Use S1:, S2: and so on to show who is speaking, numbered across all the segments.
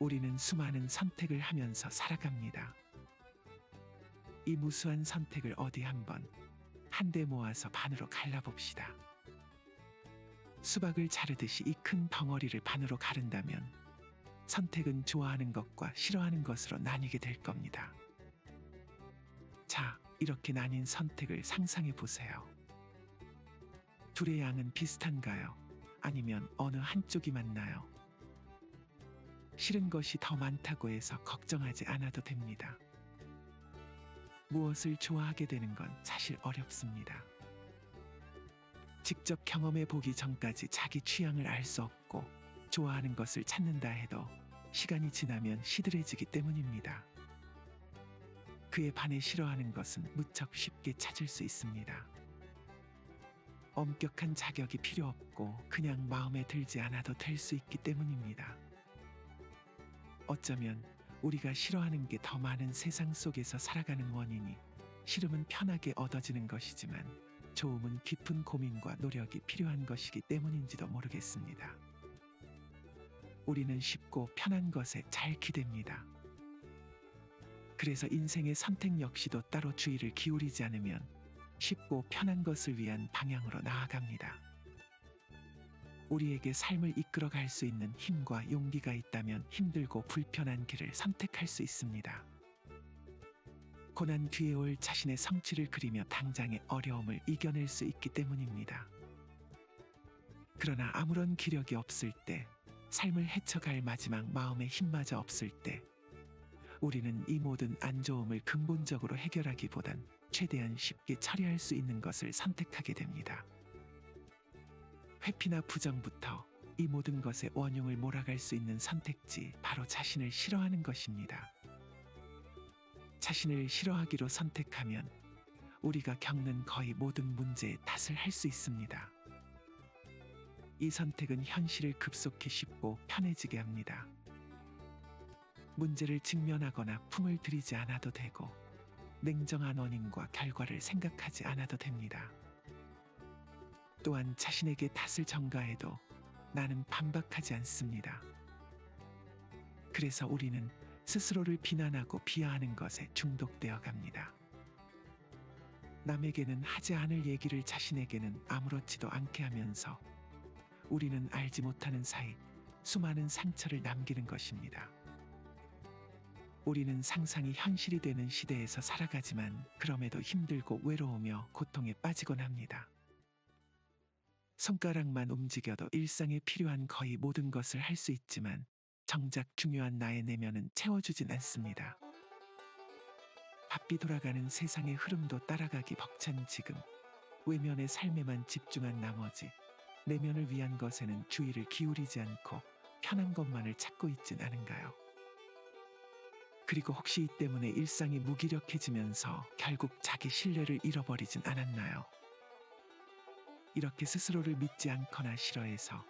S1: 우리는 수많은 선택을 하면서 살아갑니다. 이 무수한 선택을 어디 한데 모아서 반으로 갈라봅시다. 수박을 자르듯이 이 큰 덩어리를 반으로 가른다면 선택은 좋아하는 것과 싫어하는 것으로 나뉘게 될 겁니다. 자, 이렇게 나뉜 선택을 상상해 보세요. 둘의 양은 비슷한가요? 아니면 어느 한쪽이 맞나요? 싫은 것이 더 많다고 해서 걱정하지 않아도 됩니다. 무엇을 좋아하게 되는 건 사실 어렵습니다. 직접 경험해 보기 전까지 자기 취향을 알 수 없고 좋아하는 것을 찾는다 해도 시간이 지나면 시들해지기 때문입니다. 그에 반해 싫어하는 것은 무척 쉽게 찾을 수 있습니다. 엄격한 자격이 필요 없고 그냥 마음에 들지 않아도 될 수 있기 때문입니다. 어쩌면 우리가 싫어하는 게 더 많은 세상 속에서 살아가는 원인이 싫음은 편하게 얻어지는 것이지만 좋음은 깊은 고민과 노력이 필요한 것이기 때문인지도 모르겠습니다. 우리는 쉽고 편한 것에 잘 기댑니다. 그래서 인생의 선택 역시도 따로 주의를 기울이지 않으면 쉽고 편한 것을 위한 방향으로 나아갑니다. 우리에게 삶을 이끌어갈 수 있는 힘과 용기가 있다면 힘들고 불편한 길을 선택할 수 있습니다. 고난 뒤에 올 자신의 성취를 그리며 당장의 어려움을 이겨낼 수 있기 때문입니다. 그러나 아무런 기력이 없을 때, 삶을 헤쳐갈 마지막 마음의 힘마저 없을 때, 우리는 이 모든 안 좋음을 근본적으로 해결하기보단 최대한 쉽게 처리할 수 있는 것을 선택하게 됩니다. 회피나 부정부터 이 모든 것의 원흉을 몰아갈 수 있는 선택지, 바로 자신을 싫어하는 것입니다. 자신을 싫어하기로 선택하면 우리가 겪는 거의 모든 문제의 탓을 할 수 있습니다. 이 선택은 현실을 급속히 쉽고 편해지게 합니다. 문제를 직면하거나 품을 들이지 않아도 되고 냉정한 원인과 결과를 생각하지 않아도 됩니다. 또한 자신에게 탓을 전가해도 나는 반박하지 않습니다. 그래서 우리는 스스로를 비난하고 비하하는 것에 중독되어 갑니다. 남에게는 하지 않을 얘기를 자신에게는 아무렇지도 않게 하면서 우리는 알지 못하는 사이 수많은 상처를 남기는 것입니다. 우리는 상상이 현실이 되는 시대에서 살아가지만 그럼에도 힘들고 외로우며 고통에 빠지곤 합니다. 손가락만 움직여도 일상에 필요한 거의 모든 것을 할 수 있지만 정작 중요한 나의 내면은 채워주진 않습니다. 바삐 돌아가는 세상의 흐름도 따라가기 벅찬 지금, 외면의 삶에만 집중한 나머지 내면을 위한 것에는 주의를 기울이지 않고 편한 것만을 찾고 있진 않은가요? 그리고 혹시 이 때문에 일상이 무기력해지면서 결국 자기 신뢰를 잃어버리진 않았나요? 이렇게 스스로를 믿지 않거나 싫어해서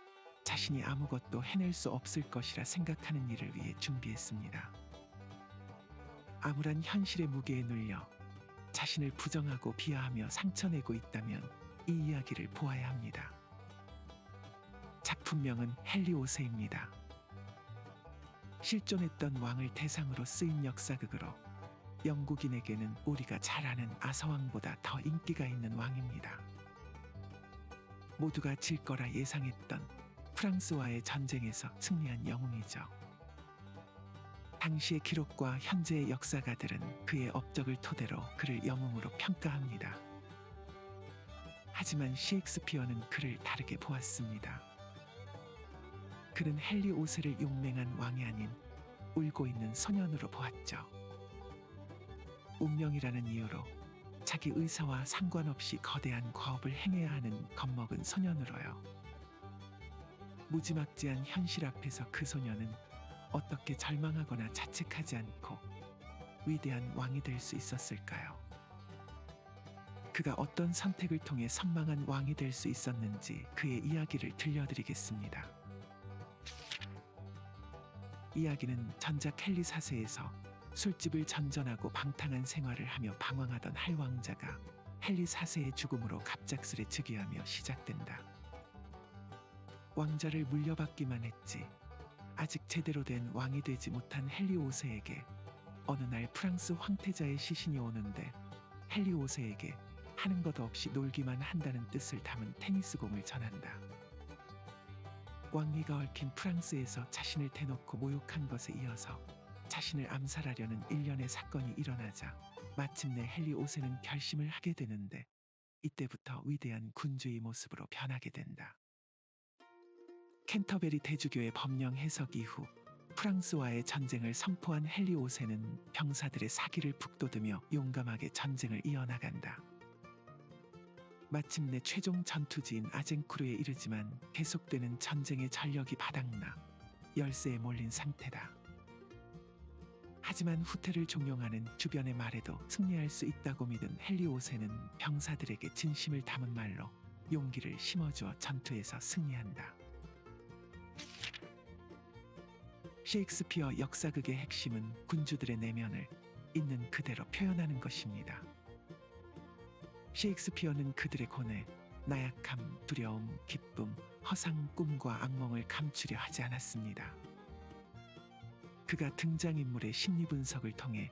S1: 자신이 아무것도 해낼 수 없을 것이라 생각하는 일을 위해 준비했습니다. 암울한 현실의 무게에 눌려 자신을 부정하고 비하하며 상처내고 있다면 이 이야기를 보아야 합니다. 작품명은 헨리 5세입니다. 실존했던 왕을 대상으로 쓰인 역사극으로 영국인에게는 우리가 잘 아는 아서왕보다 더 인기가 있는 왕입니다. 모두가 질 거라 예상했던 프랑스와의 전쟁에서 승리한 영웅이죠. 당시의 기록과 현재의 역사가들은 그의 업적을 토대로 그를 영웅으로 평가합니다. 하지만 셰익스피어는 그를 다르게 보았습니다. 그는 헨리 5세를 용맹한 왕이 아닌 울고 있는 소년으로 보았죠. 운명이라는 이유로 자기 의사와 상관없이 거대한 과업을 행해야 하는 겁먹은 소년으로요. 무지막지한 현실 앞에서 그 소년은 어떻게 절망하거나 자책하지 않고 위대한 왕이 될 수 있었을까요? 그가 어떤 선택을 통해 선망한 왕이 될 수 있었는지 그의 이야기를 들려드리겠습니다. 이야기는 전작 헨리 4세에서 술집을 전전하고 방탕한 생활을 하며 방황하던 할 왕자가 헨리 4세의 죽음으로 갑작스레 즉위하며 시작된다. 왕자를 물려받기만 했지 아직 제대로 된 왕이 되지 못한 헨리 5세에게 어느 날 프랑스 황태자의 시신이 오는데 헨리 5세에게 하는 것 없이 놀기만 한다는 뜻을 담은 테니스공을 전한다. 왕위가 얽힌 프랑스에서 자신을 대놓고 모욕한 것에 이어서 자신을 암살하려는 일련의 사건이 일어나자 마침내 헨리 5세는 결심을 하게 되는데 이때부터 위대한 군주의 모습으로 변하게 된다. 캔터베리 대주교의 법령 해석 이후 프랑스와의 전쟁을 선포한 헨리 5세는 병사들의 사기를 북돋으며 용감하게 전쟁을 이어나간다. 마침내 최종 전투지인 아젠쿠르에 이르지만 계속되는 전쟁의 전력이 바닥나 열세에 몰린 상태다. 하지만 후퇴를 종용하는 주변의 말에도 승리할 수 있다고 믿은 헨리 5세는 병사들에게 진심을 담은 말로 용기를 심어주어 전투에서 승리한다. 셰익스피어 역사극의 핵심은 군주들의 내면을 있는 그대로 표현하는 것입니다. 셰익스피어는 그들의 고뇌, 나약함, 두려움, 기쁨, 허상, 꿈과 악몽을 감추려 하지 않았습니다. 그가 등장인물의 심리 분석을 통해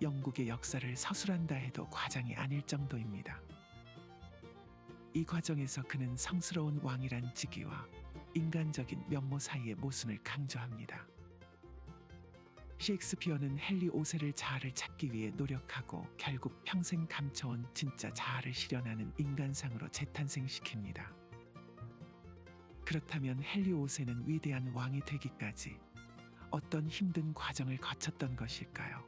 S1: 영국의 역사를 서술한다 해도 과장이 아닐 정도입니다. 이 과정에서 그는 성스러운 왕이란 직위와 인간적인 면모 사이의 모순을 강조합니다. 셰익스피어는 헨리 5세를 자아를 찾기 위해 노력하고 결국 평생 감춰온 진짜 자아를 실현하는 인간상으로 재탄생시킵니다. 그렇다면 헨리 5세는 위대한 왕이 되기까지 어떤 힘든 과정을 거쳤던 것일까요?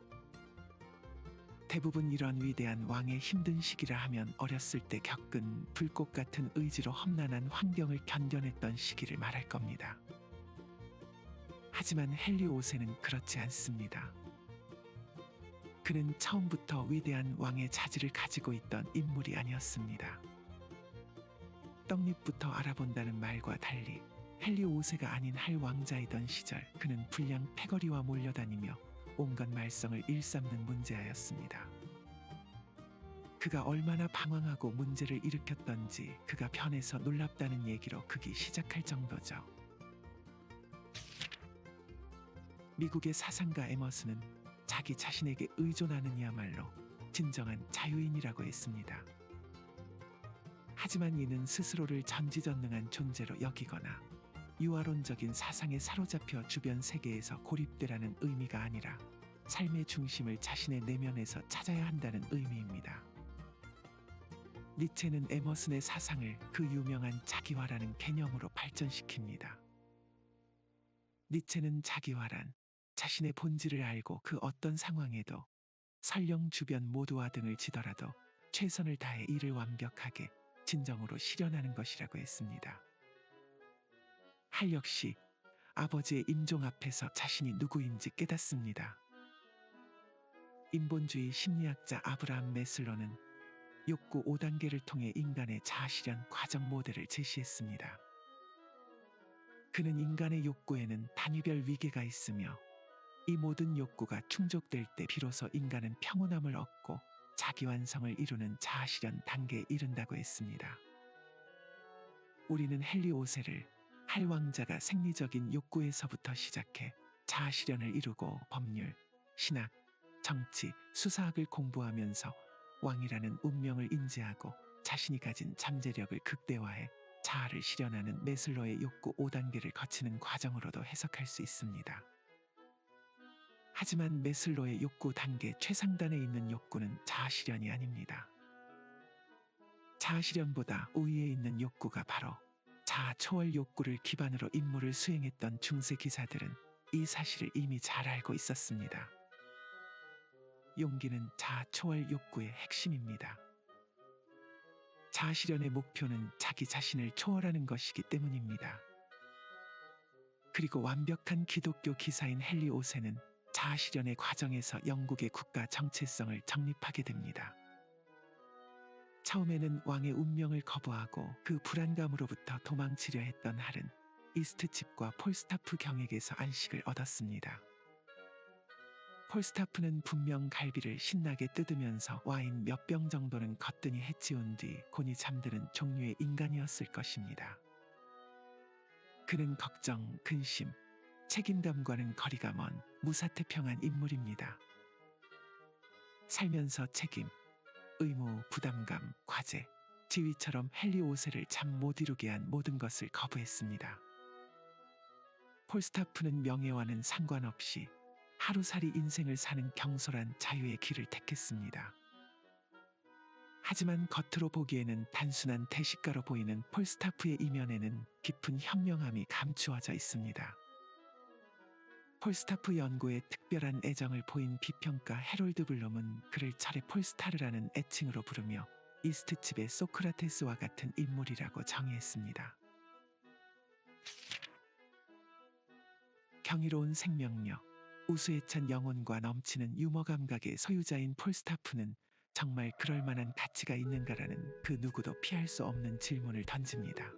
S1: 대부분 이런 위대한 왕의 힘든 시기라 하면 어렸을 때 겪은 불꽃 같은 의지로 험난한 환경을 견뎌냈던 시기를 말할 겁니다. 하지만 헨리 5세는 그렇지 않습니다. 그는 처음부터 위대한 왕의 자질을 가지고 있던 인물이 아니었습니다. 떡잎부터 알아본다는 말과 달리 헨리 5세가 아닌 할 왕자이던 시절 그는 불량 패거리와 몰려다니며 온갖 말썽을 일삼는 문제아였습니다. 그가 얼마나 방황하고 문제를 일으켰던지 그가 변해서 놀랍다는 얘기로 극이 시작할 정도죠. 미국의 사상가 에머슨은 자기 자신에게 의존하는 이야말로 진정한 자유인이라고 했습니다. 하지만 이는 스스로를 전지전능한 존재로 여기거나 유아론적인 사상에 사로잡혀 주변 세계에서 고립되라는 의미가 아니라 삶의 중심을 자신의 내면에서 찾아야 한다는 의미입니다. 니체는 에머슨의 사상을 그 유명한 자기화라는 개념으로 발전시킵니다. 니체는 자기화란 자신의 본질을 알고 그 어떤 상황에도 설령 주변 모두와 등을 지더라도 최선을 다해 이를 완벽하게 진정으로 실현하는 것이라고 했습니다. 할 역시 아버지의 임종 앞에서 자신이 누구인지 깨닫습니다. 인본주의 심리학자 아브라함 메슬로는 욕구 5단계를 통해 인간의 자아실현 과정 모델을 제시했습니다. 그는 인간의 욕구에는 단위별 위계가 있으며 이 모든 욕구가 충족될 때 비로소 인간은 평온함을 얻고 자기완성을 이루는 자아실현 단계에 이른다고 했습니다. 우리는 헨리 5세를 할 왕자가 생리적인 욕구에서부터 시작해 자아실현을 이루고 법률, 신학, 정치, 수사학을 공부하면서 왕이라는 운명을 인지하고 자신이 가진 잠재력을 극대화해 자아를 실현하는 메슬로의 욕구 5단계를 거치는 과정으로도 해석할 수 있습니다. 하지만 메슬로의 욕구 단계 최상단에 있는 욕구는 자아실현이 아닙니다. 자아실현보다 우위에 있는 욕구가 바로 자아초월 욕구를 기반으로 임무를 수행했던 중세 기사들은 이 사실을 이미 잘 알고 있었습니다. 용기는 자아초월 욕구의 핵심입니다. 자아실현의 목표는 자기 자신을 초월하는 것이기 때문입니다. 그리고 완벽한 기독교 기사인 헨리 5세는 자아실현의 과정에서 영국의 국가 정체성을 정립하게 됩니다. 처음에는 왕의 운명을 거부하고 그 불안감으로부터 도망치려 했던 할은 이스트칩과 폴스타프 경에게서 안식을 얻었습니다. 폴스타프는 분명 갈비를 신나게 뜯으면서 와인 몇 병 정도는 거뜬히 해치운 뒤 곤히 잠드는 종류의 인간이었을 것입니다. 그는 걱정, 근심, 책임감과는 거리가 먼 무사태평한 인물입니다. 살면서 책임, 의무, 부담감, 과제, 지위처럼 헨리 5세를 잠 못 이루게 한 모든 것을 거부했습니다. 폴스타프는 명예와는 상관없이 하루살이 인생을 사는 경솔한 자유의 길을 택했습니다. 하지만 겉으로 보기에는 단순한 대식가로 보이는 폴스타프의 이면에는 깊은 현명함이 감추어져 있습니다. 폴스타프 연구에 특별한 애정을 보인 비평가 해롤드 블룸은 그를 철의 폴스타르라는 애칭으로 부르며 이스트칩의 소크라테스와 같은 인물이라고 정의했습니다. 경이로운 생명력, 우수에 찬 영혼과 넘치는 유머 감각의 소유자인 폴스타프는 정말 그럴 만한 가치가 있는가라는 그 누구도 피할 수 없는 질문을 던집니다.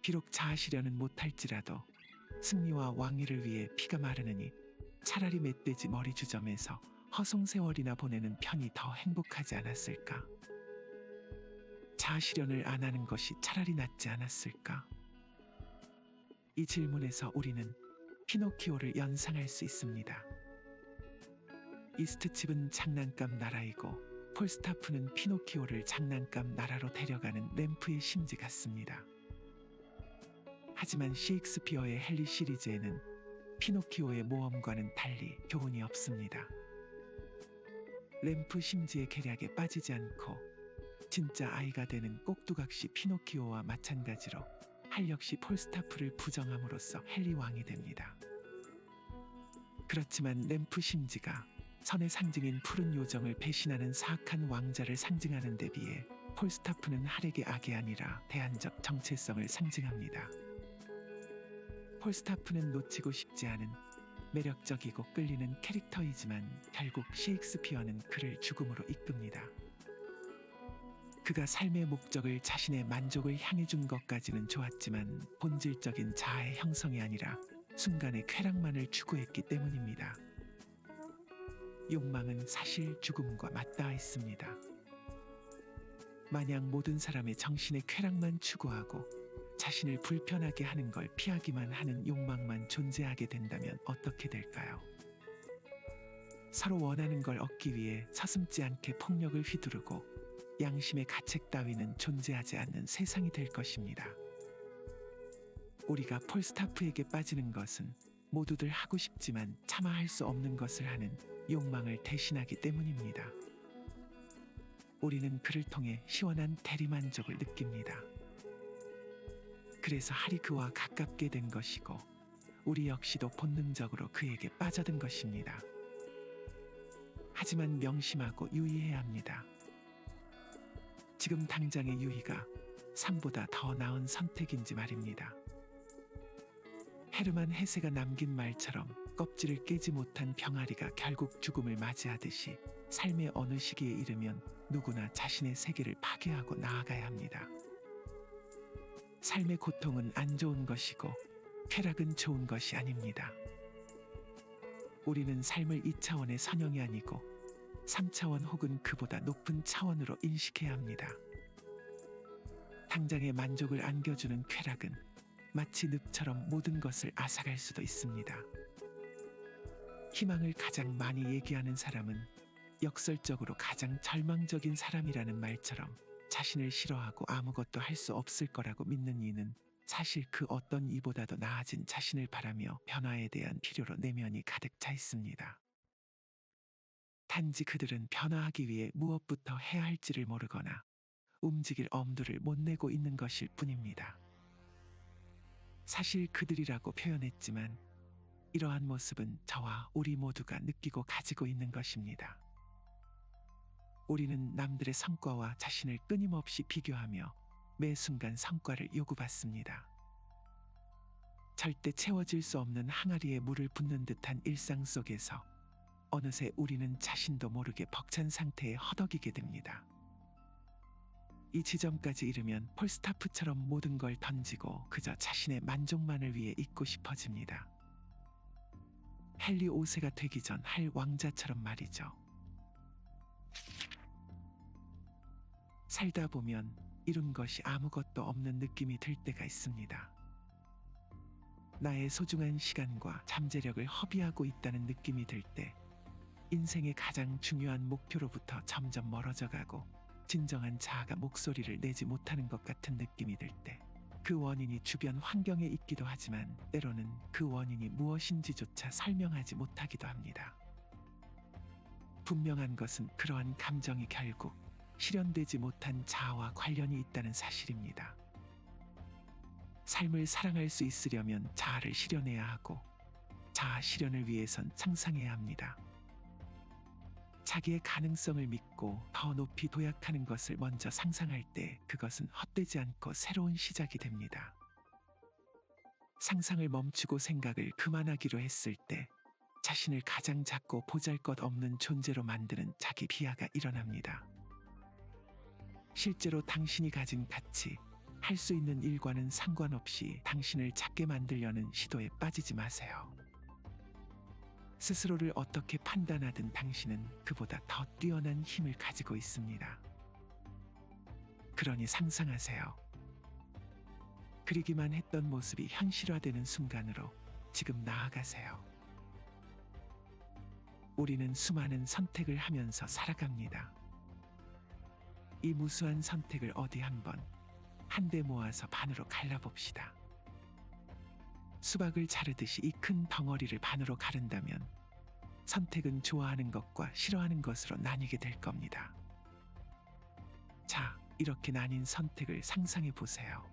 S1: 비록 자아실현은 못할지라도 승리와 왕위를 위해 피가 마르느니 차라리 멧돼지 머리 주점에서 허송세월이나 보내는 편이 더 행복하지 않았을까? 자아실현을 안 하는 것이 차라리 낫지 않았을까? 이 질문에서 우리는 피노키오를 연상할 수 있습니다. 이스트칩은 장난감 나라이고 폴스타프는 피노키오를 장난감 나라로 데려가는 램프의 심지 같습니다. 하지만 셰익스피어의 헨리 시리즈에는 피노키오의 모험과는 달리 교훈이 없습니다. 램프 심지의 계략에 빠지지 않고 진짜 아이가 되는 꼭두각시 피노키오와 마찬가지로 할 역시 폴스타프를 부정함으로써 헨리 왕이 됩니다. 그렇지만 램프 심지가 선의 상징인 푸른 요정을 배신하는 사악한 왕자를 상징하는 데 비해 폴스타프는 할에게 악이 아니라 대안적 정체성을 상징합니다. 폴스타프는 놓치고 싶지 않은 매력적이고 끌리는 캐릭터이지만 결국 셰익스피어는 그를 죽음으로 이끕니다. 그가 삶의 목적을 자신의 만족을 향해 준 것까지는 좋았지만 본질적인 자아의 형성이 아니라 순간의 쾌락만을 추구했기 때문입니다. 욕망은 사실 죽음과 맞닿아 있습니다. 만약 모든 사람의 정신의 쾌락만 추구하고 자신을 불편하게 하는 걸 피하기만 하는 욕망만 존재하게 된다면 어떻게 될까요? 서로 원하는 걸 얻기 위해 서슴지 않게 폭력을 휘두르고 양심의 가책 따위는 존재하지 않는 세상이 될 것입니다. 우리가 폴스타프에게 빠지는 것은 모두들 하고 싶지만 차마 할 수 없는 것을 하는 욕망을 대신하기 때문입니다. 우리는 그를 통해 시원한 대리만족을 느낍니다. 그래서 할이 그와 가깝게 된 것이고 우리 역시도 본능적으로 그에게 빠져든 것입니다. 하지만 명심하고 유의해야 합니다. 지금 당장의 유의가 삶보다 더 나은 선택인지 말입니다. 헤르만 헤세가 남긴 말처럼 껍질을 깨지 못한 병아리가 결국 죽음을 맞이하듯이 삶의 어느 시기에 이르면 누구나 자신의 세계를 파괴하고 나아가야 합니다. 삶의 고통은 안 좋은 것이고 쾌락은 좋은 것이 아닙니다. 우리는 삶을 2차원의 선형이 아니고 3차원 혹은 그보다 높은 차원으로 인식해야 합니다. 당장의 만족을 안겨주는 쾌락은 마치 늪처럼 모든 것을 앗아갈 수도 있습니다. 희망을 가장 많이 얘기하는 사람은 역설적으로 가장 절망적인 사람이라는 말처럼 자신을 싫어하고 아무것도 할 수 없을 거라고 믿는 이는 사실 그 어떤 이보다도 나아진 자신을 바라며 변화에 대한 필요로 내면이 가득 차 있습니다. 단지 그들은 변화하기 위해 무엇부터 해야 할지를 모르거나 움직일 엄두를 못 내고 있는 것일 뿐입니다. 사실 그들이라고 표현했지만 이러한 모습은 저와 우리 모두가 느끼고 가지고 있는 것입니다. 우리는 남들의 성과와 자신을 끊임없이 비교하며 매 순간 성과를 요구받습니다. 절대 채워질 수 없는 항아리에 물을 붓는 듯한 일상 속에서 어느새 우리는 자신도 모르게 벅찬 상태에 허덕이게 됩니다. 이 지점까지 이르면 폴스타프처럼 모든 걸 던지고 그저 자신의 만족만을 위해 있고 싶어집니다. 헨리 5세가 되기 전 할 왕자처럼 말이죠. 살다 보면 이룬 것이 아무것도 없는 느낌이 들 때가 있습니다. 나의 소중한 시간과 잠재력을 허비하고 있다는 느낌이 들 때, 인생의 가장 중요한 목표로부터 점점 멀어져 가고 진정한 자아가 목소리를 내지 못하는 것 같은 느낌이 들 때, 그 원인이 주변 환경에 있기도 하지만 때로는 그 원인이 무엇인지조차 설명하지 못하기도 합니다. 분명한 것은 그러한 감정이 결국 실현되지 못한 자아와 관련이 있다는 사실입니다. 삶을 사랑할 수 있으려면 자아를 실현해야 하고, 자아 실현을 위해선 상상해야 합니다. 자기의 가능성을 믿고 더 높이 도약하는 것을 먼저 상상할 때 그것은 헛되지 않고 새로운 시작이 됩니다. 상상을 멈추고 생각을 그만하기로 했을 때 자신을 가장 작고 보잘것없는 존재로 만드는 자기 비하가 일어납니다. 실제로 당신이 가진 가치, 할 수 있는 일과는 상관없이 당신을 작게 만들려는 시도에 빠지지 마세요. 스스로를 어떻게 판단하든 당신은 그보다 더 뛰어난 힘을 가지고 있습니다. 그러니 상상하세요. 그리기만 했던 모습이 현실화되는 순간으로 지금 나아가세요. 우리는 수많은 선택을 하면서 살아갑니다. 이 무수한 선택을 어디 한데 모아서 반으로 갈라봅시다. 수박을 자르듯이 이 큰 덩어리를 반으로 가른다면 선택은 좋아하는 것과 싫어하는 것으로 나뉘게 될 겁니다. 자, 이렇게 나뉜 선택을 상상해 보세요.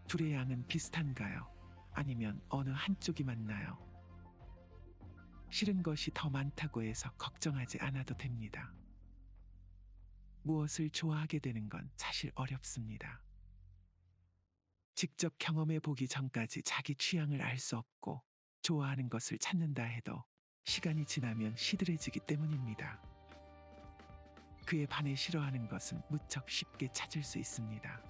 S1: 둘의 양은 비슷한가요? 아니면 어느 한쪽이 맞나요? 싫은 것이 더 많다고 해서 걱정하지 않아도 됩니다. 무엇을 좋아하게 되는 건 사실 어렵습니다. 직접 경험해 보기 전까지 자기 취향을 알 수 없고 좋아하는 것을 찾는다 해도 시간이 지나면 시들해지기 때문입니다. 그에 반해 싫어하는 것은 무척 쉽게 찾을 수 있습니다.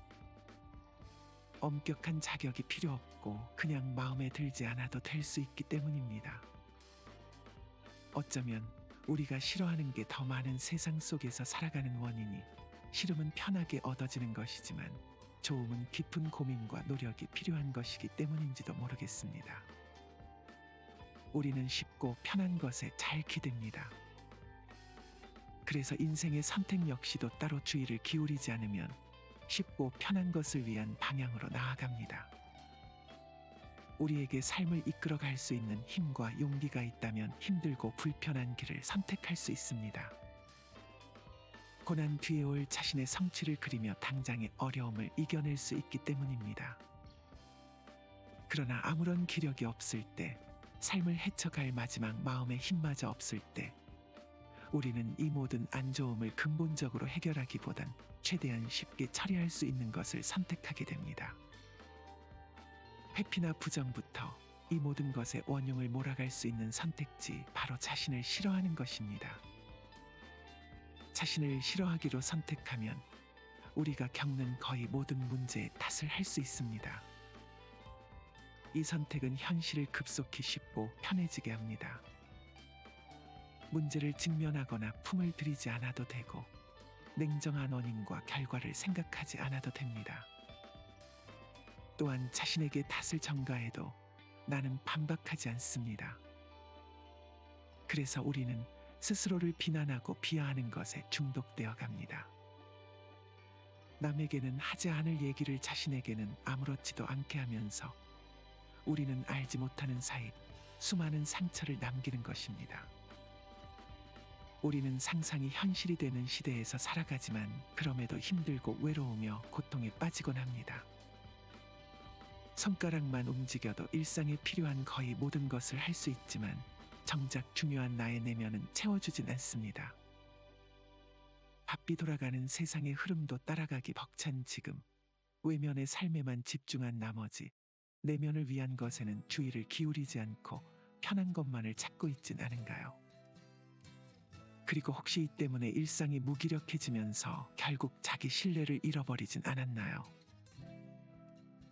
S1: 엄격한 자격이 필요 없고 그냥 마음에 들지 않아도 될 수 있기 때문입니다. 어쩌면 우리가 싫어하는 게 더 많은 세상 속에서 살아가는 원인이 싫음은 편하게 얻어지는 것이지만 좋음은 깊은 고민과 노력이 필요한 것이기 때문인지도 모르겠습니다. 우리는 쉽고 편한 것에 잘 기댑니다. 그래서 인생의 선택 역시도 따로 주의를 기울이지 않으면 쉽고 편한 것을 위한 방향으로 나아갑니다. 우리에게 삶을 이끌어갈 수 있는 힘과 용기가 있다면 힘들고 불편한 길을 선택할 수 있습니다. 고난 뒤에 올 자신의 성취를 그리며 당장의 어려움을 이겨낼 수 있기 때문입니다. 그러나 아무런 기력이 없을 때, 삶을 헤쳐갈 마지막 마음의 힘마저 없을 때, 우리는 이 모든 안 좋음을 근본적으로 해결하기보단 최대한 쉽게 처리할 수 있는 것을 선택하게 됩니다. 회피나 부정부터 이 모든 것에 원흉을 몰아갈 수 있는 선택지, 바로 자신을 싫어하는 것입니다. 자신을 싫어하기로 선택하면 우리가 겪는 거의 모든 문제의 탓을 할 수 있습니다. 이 선택은 현실을 급속히 쉽고 편해지게 합니다. 문제를 직면하거나 품을 들이지 않아도 되고 냉정한 원인과 결과를 생각하지 않아도 됩니다. 또한 자신에게 탓을 전가해도 나는 반박하지 않습니다. 그래서 우리는 스스로를 비난하고 비하하는 것에 중독되어 갑니다. 남에게는 하지 않을 얘기를 자신에게는 아무렇지도 않게 하면서 우리는 알지 못하는 사이 수많은 상처를 남기는 것입니다. 우리는 상상이 현실이 되는 시대에서 살아가지만 그럼에도 힘들고 외로우며 고통에 빠지곤 합니다. 손가락만 움직여도 일상에 필요한 거의 모든 것을 할 수 있지만 정작 중요한 나의 내면은 채워주진 않습니다. 바삐 돌아가는 세상의 흐름도 따라가기 벅찬 지금, 외면의 삶에만 집중한 나머지 내면을 위한 것에는 주의를 기울이지 않고 편한 것만을 찾고 있진 않은가요? 그리고 혹시 이 때문에 일상이 무기력해지면서 결국 자기 신뢰를 잃어버리진 않았나요?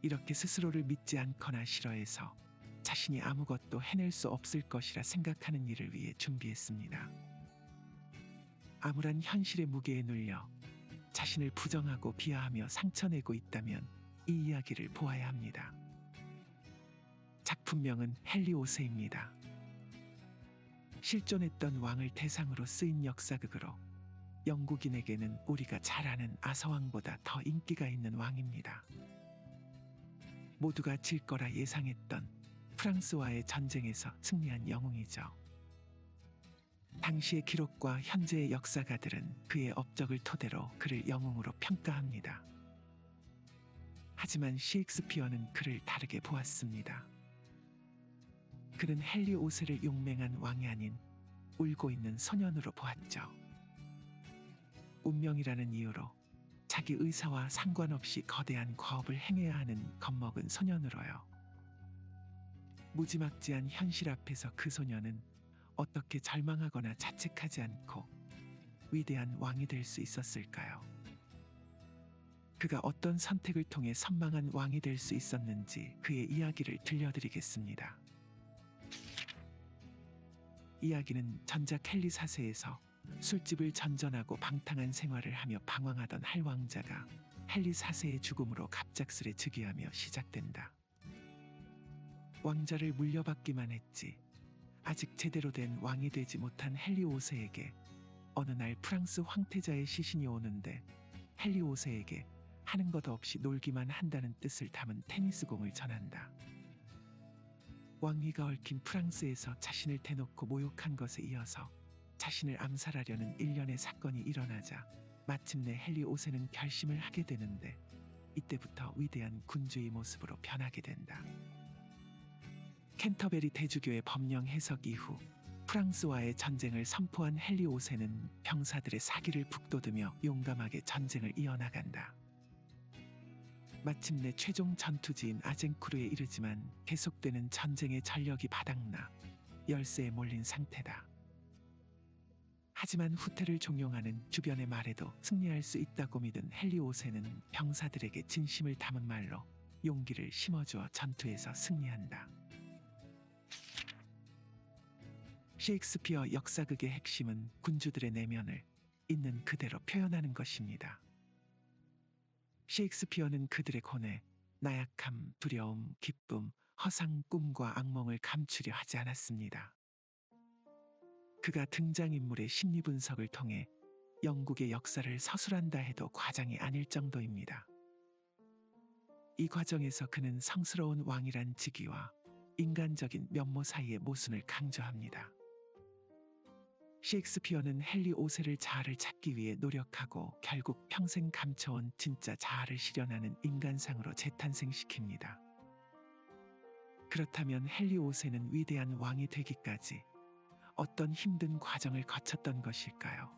S1: 이렇게 스스로를 믿지 않거나 싫어해서 자신이 아무것도 해낼 수 없을 것이라 생각하는 일을 위해 준비했습니다. 암울한 현실의 무게에 눌려 자신을 부정하고 비하하며 상처내고 있다면 이 이야기를 보아야 합니다. 작품명은 헨리 5세입니다. 실존했던 왕을 대상으로 쓰인 역사극으로 영국인에게는 우리가 잘 아는 아서왕보다 더 인기가 있는 왕입니다. 모두가 질 거라 예상했던 프랑스와의 전쟁에서 승리한 영웅이죠. 당시의 기록과 현재의 역사가들은 그의 업적을 토대로 그를 영웅으로 평가합니다. 하지만 셰익스피어는 그를 다르게 보았습니다. 그는 헨리 5세를 용맹한 왕이 아닌 울고 있는 소년으로 보았죠. 운명이라는 이유로 자기 의사와 상관없이 거대한 과업을 행해야 하는 겁먹은 소년으로요. 무지막지한 현실 앞에서 그 소년은 어떻게 절망하거나 자책하지 않고 위대한 왕이 될 수 있었을까요? 그가 어떤 선택을 통해 선망한 왕이 될 수 있었는지 그의 이야기를 들려드리겠습니다. 이야기는 전작 헨리 4세에서 술집을 전전하고 방탕한 생활을 하며 방황하던 할 왕자가 헨리 4세의 죽음으로 갑작스레 즉위하며 시작된다. 왕자를 물려받기만 했지 아직 제대로 된 왕이 되지 못한 헨리 5세에게 어느 날 프랑스 황태자의 시신이 오는데 헨리 5세에게 하는 것 없이 놀기만 한다는 뜻을 담은 테니스공을 전한다. 왕위가 얽힌 프랑스에서 자신을 대놓고 모욕한 것에 이어서 자신을 암살하려는 일련의 사건이 일어나자 마침내 헨리 5세는 결심을 하게 되는데 이때부터 위대한 군주의 모습으로 변하게 된다. 캔터베리 대주교의 법령 해석 이후 프랑스와의 전쟁을 선포한 헨리 5세는 병사들의 사기를 북돋으며 용감하게 전쟁을 이어나간다. 마침내 최종 전투지인 아젠쿠르에 이르지만 계속되는 전쟁의 전력이 바닥나 열세에 몰린 상태다. 하지만 후퇴를 종용하는 주변의 말에도 승리할 수 있다고 믿은 헨리 5세는 병사들에게 진심을 담은 말로 용기를 심어주어 전투에서 승리한다. 셰익스피어 역사극의 핵심은 군주들의 내면을 있는 그대로 표현하는 것입니다. 셰익스피어는 그들의 고뇌, 나약함, 두려움, 기쁨, 허상, 꿈과 악몽을 감추려 하지 않았습니다. 그가 등장인물의 심리 분석을 통해 영국의 역사를 서술한다 해도 과장이 아닐 정도입니다. 이 과정에서 그는 성스러운 왕이란 직위와 인간적인 면모 사이의 모순을 강조합니다. 셰익스피어는 헨리 5세를 자아를 찾기 위해 노력하고 결국 평생 감춰온 진짜 자아를 실현하는 인간상으로 재탄생시킵니다. 그렇다면 헨리 5세는 위대한 왕이 되기까지 어떤 힘든 과정을 거쳤던 것일까요?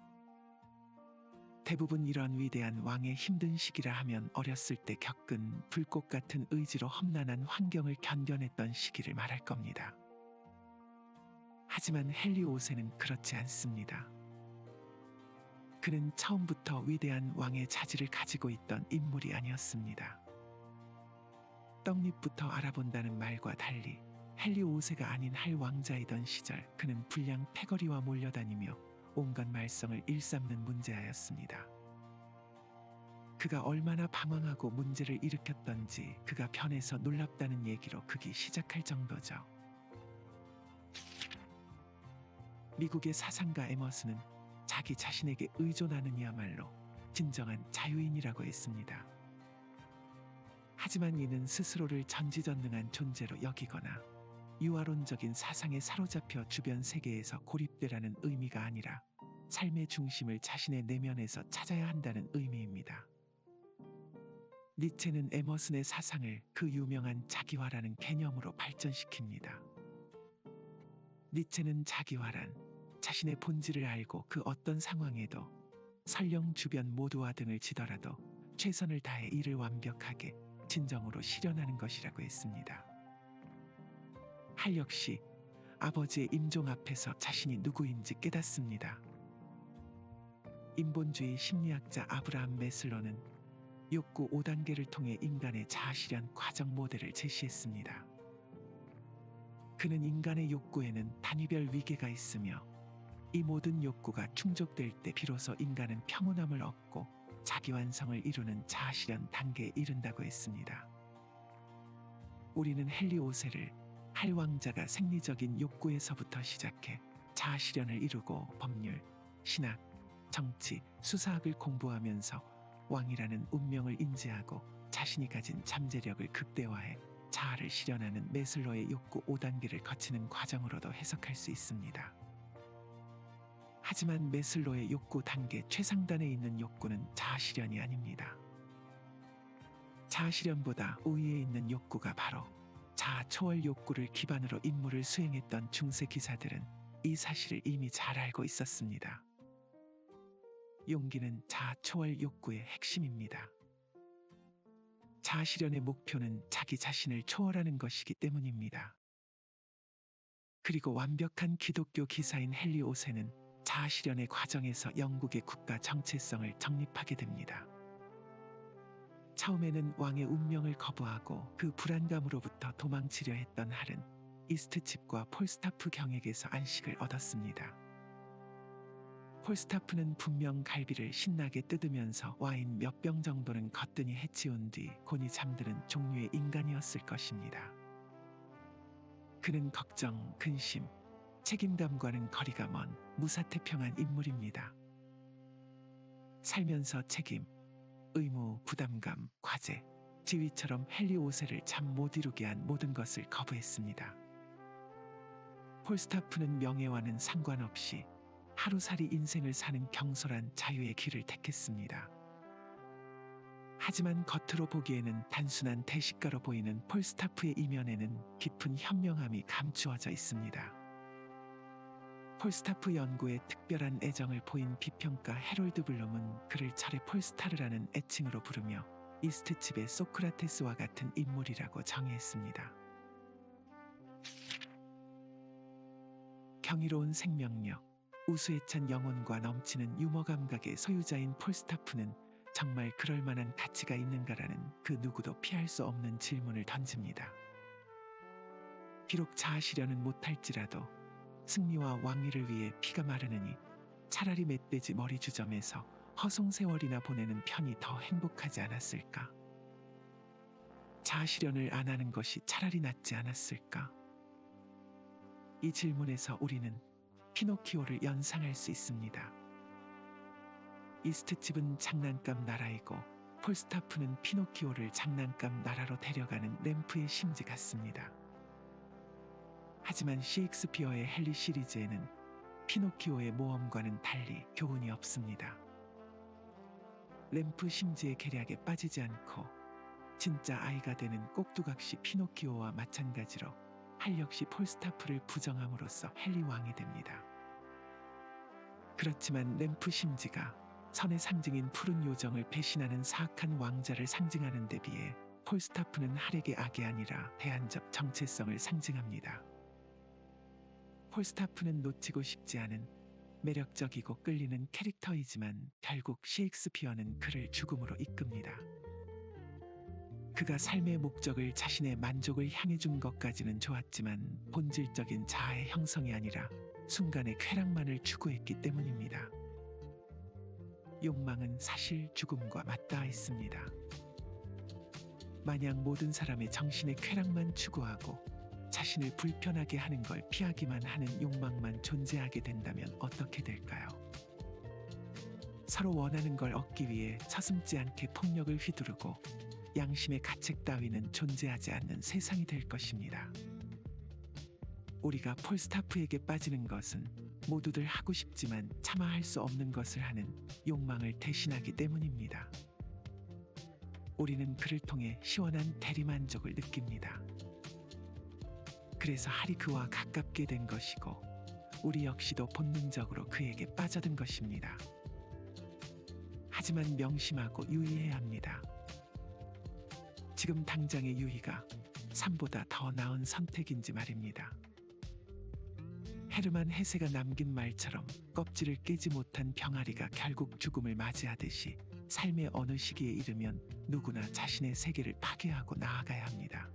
S1: 대부분 이런 위대한 왕의 힘든 시기라 하면 어렸을 때 겪은 불꽃 같은 의지로 험난한 환경을 견뎌냈던 시기를 말할 겁니다. 하지만 헨리 5세는 그렇지 않습니다. 그는 처음부터 위대한 왕의 자질을 가지고 있던 인물이 아니었습니다. 떡잎부터 알아본다는 말과 달리 헨리 5세가 아닌 할 왕자이던 시절 그는 불량 패거리와 몰려다니며 온갖 말썽을 일삼는 문제아였습니다. 그가 얼마나 방황하고 문제를 일으켰던지 그가 변해서 놀랍다는 얘기로 극이 시작할 정도죠. 미국의 사상가 에머슨은 자기 자신에게 의존하는 이야말로 진정한 자유인이라고 했습니다. 하지만 이는 스스로를 전지전능한 존재로 여기거나 유아론적인 사상에 사로잡혀 주변 세계에서 고립되라는 의미가 아니라 삶의 중심을 자신의 내면에서 찾아야 한다는 의미입니다. 니체는 에머슨의 사상을 그 유명한 자기화라는 개념으로 발전시킵니다. 니체는 자기화란 자신의 본질을 알고 그 어떤 상황에도 설령 주변 모두와 등을 지더라도 최선을 다해 이를 완벽하게 진정으로 실현하는 것이라고 했습니다. 할 역시 아버지의 임종 앞에서 자신이 누구인지 깨닫습니다. 인본주의 심리학자 아브라함 메슬러는 욕구 5단계를 통해 인간의 자아실현 과정 모델을 제시했습니다. 그는 인간의 욕구에는 단위별 위계가 있으며 이 모든 욕구가 충족될 때 비로소 인간은 평온함을 얻고 자기 완성을 이루는 자아실현 단계에 이른다고 했습니다. 우리는 헨리 5세를 할왕자가 생리적인 욕구에서부터 시작해 자아실현을 이루고 법률, 신학, 정치, 수사학을 공부하면서 왕이라는 운명을 인지하고 자신이 가진 잠재력을 극대화해 자아를 실현하는 매슬로의 욕구 5단계를 거치는 과정으로도 해석할 수 있습니다. 하지만 매슬로의 욕구 단계 최상단에 있는 욕구는 자아실현이 아닙니다. 자아실현보다 우위에 있는 욕구가 바로 자아초월 욕구를 기반으로 임무를 수행했던 중세 기사들은 이 사실을 이미 잘 알고 있었습니다. 용기는 자아초월 욕구의 핵심입니다. 자아실현의 목표는 자기 자신을 초월하는 것이기 때문입니다. 그리고 완벽한 기독교 기사인 헨리 5세는 자아실현의 과정에서 영국의 국가 정체성을 정립하게 됩니다. 처음에는 왕의 운명을 거부하고 그 불안감으로부터 도망치려 했던 할은 이스트칩과 폴스타프 경에게서 안식을 얻었습니다. 폴스타프는 분명 갈비를 신나게 뜯으면서 와인 몇 병 정도는 거뜬히 해치운 뒤 곤히 잠드는 종류의 인간이었을 것입니다. 그는 걱정, 근심, 책임감과는 거리가 먼 무사태평한 인물입니다. 살면서 책임, 의무, 부담감, 과제, 지위처럼 헨리 5세를 잠 못 이루게 한 모든 것을 거부했습니다. 폴스타프는 명예와는 상관없이 하루살이 인생을 사는 경솔한 자유의 길을 택했습니다. 하지만 겉으로 보기에는 단순한 대식가로 보이는 폴스타프의 이면에는 깊은 현명함이 감추어져 있습니다. 폴스타프 연구에 특별한 애정을 보인 비평가 해롤드 블룸은 그를 철의 폴스타르라는 애칭으로 부르며 이스트칩의 소크라테스와 같은 인물이라고 정의했습니다. 경이로운 생명력, 우수에 찬 영혼과 넘치는 유머 감각의 소유자인 폴스타프는 정말 그럴 만한 가치가 있는가라는 그 누구도 피할 수 없는 질문을 던집니다. 비록 자아실현은 못할지라도 승리와 왕위를 위해 피가 마르느니 차라리 멧돼지 머리 주점에서 허송세월이나 보내는 편이 더 행복하지 않았을까? 자아실현을 안 하는 것이 차라리 낫지 않았을까? 이 질문에서 우리는 피노키오를 연상할 수 있습니다. 이스트칩은 장난감 나라이고 폴스타프는 피노키오를 장난감 나라로 데려가는 램프의 심지 같습니다. 하지만 셰익스피어의 헨리 시리즈에는 피노키오의 모험과는 달리 교훈이 없습니다. 램프 심지의 계략에 빠지지 않고 진짜 아이가 되는 꼭두각시 피노키오와 마찬가지로 할 역시 폴스타프를 부정함으로써 헨리 왕이 됩니다. 그렇지만 램프 심지가 선의 상징인 푸른 요정을 배신하는 사악한 왕자를 상징하는 데 비해 폴스타프는 할에게 악이 아니라 대안적 정체성을 상징합니다. 폴스타프는 놓치고 싶지 않은 매력적이고 끌리는 캐릭터이지만 결국 셰익스피어는 그를 죽음으로 이끕니다. 그가 삶의 목적을 자신의 만족을 향해 준 것까지는 좋았지만 본질적인 자아의 형성이 아니라 순간의 쾌락만을 추구했기 때문입니다. 욕망은 사실 죽음과 맞닿아 있습니다. 만약 모든 사람의 정신의 쾌락만 추구하고 자신을 불편하게 하는 걸 피하기만 하는 욕망만 존재하게 된다면 어떻게 될까요? 서로 원하는 걸 얻기 위해 서슴지 않게 폭력을 휘두르고 양심의 가책 따위는 존재하지 않는 세상이 될 것입니다. 우리가 폴스타프에게 빠지는 것은 모두들 하고 싶지만 차마 할 수 없는 것을 하는 욕망을 대신하기 때문입니다. 우리는 그를 통해 시원한 대리만족을 느낍니다. 그래서 할이 그와 가깝게 된 것이고 우리 역시도 본능적으로 그에게 빠져든 것입니다. 하지만 명심하고 유의해야 합니다. 지금 당장의 유의가 삶보다 더 나은 선택인지 말입니다. 헤르만 헤세가 남긴 말처럼 껍질을 깨지 못한 병아리가 결국 죽음을 맞이하듯이 삶의 어느 시기에 이르면 누구나 자신의 세계를 파괴하고 나아가야 합니다.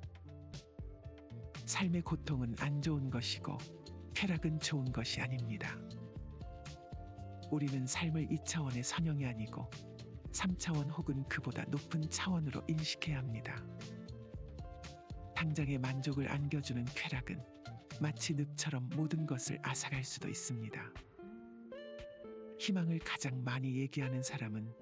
S1: 삶의 고통은 안 좋은 것이고 쾌락은 좋은 것이 아닙니다. 우리는 삶을 2차원의 선형이 아니고 3차원 혹은 그보다 높은 차원으로 인식해야 합니다. 당장의 만족을 안겨주는 쾌락은 마치 늪처럼 모든 것을 앗아갈 수도 있습니다. 희망을 가장 많이 얘기하는 사람은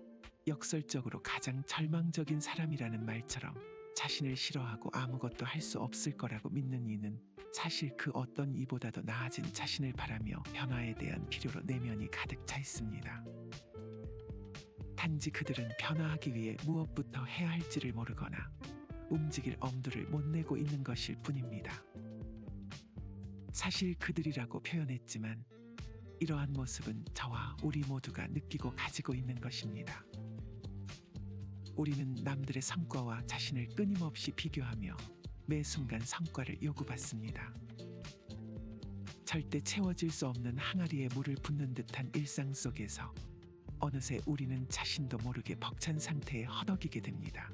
S1: 역설적으로 가장 절망적인 사람이라는 말처럼 자신을 싫어하고 아무것도 할 수 없을 거라고 믿는 이는 사실 그 어떤 이보다도 나아진 자신을 바라며 변화에 대한 필요로 내면이 가득 차 있습니다. 단지 그들은 변화하기 위해 무엇부터 해야 할지를 모르거나 움직일 엄두를 못 내고 있는 것일 뿐입니다. 사실 그들이라고 표현했지만 이러한 모습은 저와 우리 모두가 느끼고 가지고 있는 것입니다. 우리는 남들의 성과와 자신을 끊임없이 비교하며 매 순간 성과를 요구받습니다. 절대 채워질 수 없는 항아리에 물을 붓는 듯한 일상 속에서 어느새 우리는 자신도 모르게 벅찬 상태에 허덕이게 됩니다.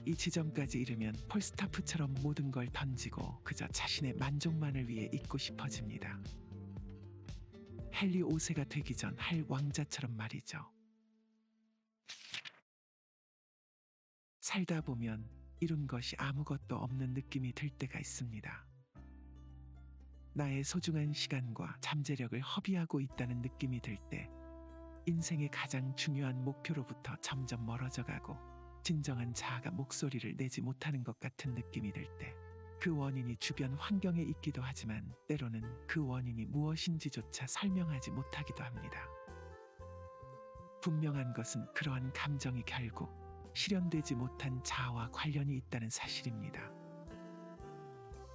S1: 이 지점까지 이르면 폴스타프처럼 모든 걸 던지고 그저 자신의 만족만을 위해 있고 싶어집니다. 헨리 5세가 되기 전 할 왕자처럼 말이죠. 살다 보면 이룬 것이 아무것도 없는 느낌이 들 때가 있습니다. 나의 소중한 시간과 잠재력을 허비하고 있다는 느낌이 들 때, 인생의 가장 중요한 목표로부터 점점 멀어져 가고 진정한 자아가 목소리를 내지 못하는 것 같은 느낌이 들 때, 그 원인이 주변 환경에 있기도 하지만 때로는 그 원인이 무엇인지조차 설명하지 못하기도 합니다. 분명한 것은 그러한 감정이 결국 실현되지 못한 자아와 관련이 있다는 사실입니다.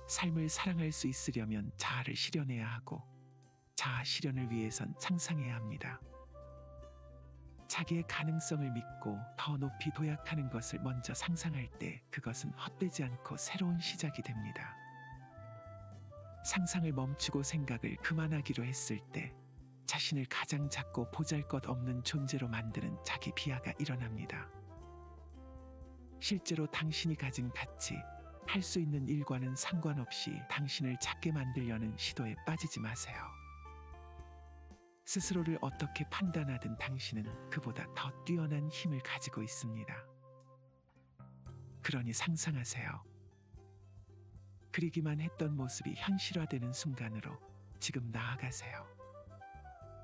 S1: 삶을 사랑할 수 있으려면 자아를 실현해야 하고 자아 실현을 위해선 상상해야 합니다. 자기의 가능성을 믿고 더 높이 도약하는 것을 먼저 상상할 때 그것은 헛되지 않고 새로운 시작이 됩니다. 상상을 멈추고 생각을 그만하기로 했을 때 자신을 가장 작고 보잘것없는 존재로 만드는 자기 비하가 일어납니다. 실제로 당신이 가진 가치, 할 수 있는 일과는 상관없이 당신을 작게 만들려는 시도에 빠지지 마세요. 스스로를 어떻게 판단하든 당신은 그보다 더 뛰어난 힘을 가지고 있습니다. 그러니 상상하세요. 그리기만 했던 모습이 현실화되는 순간으로 지금 나아가세요.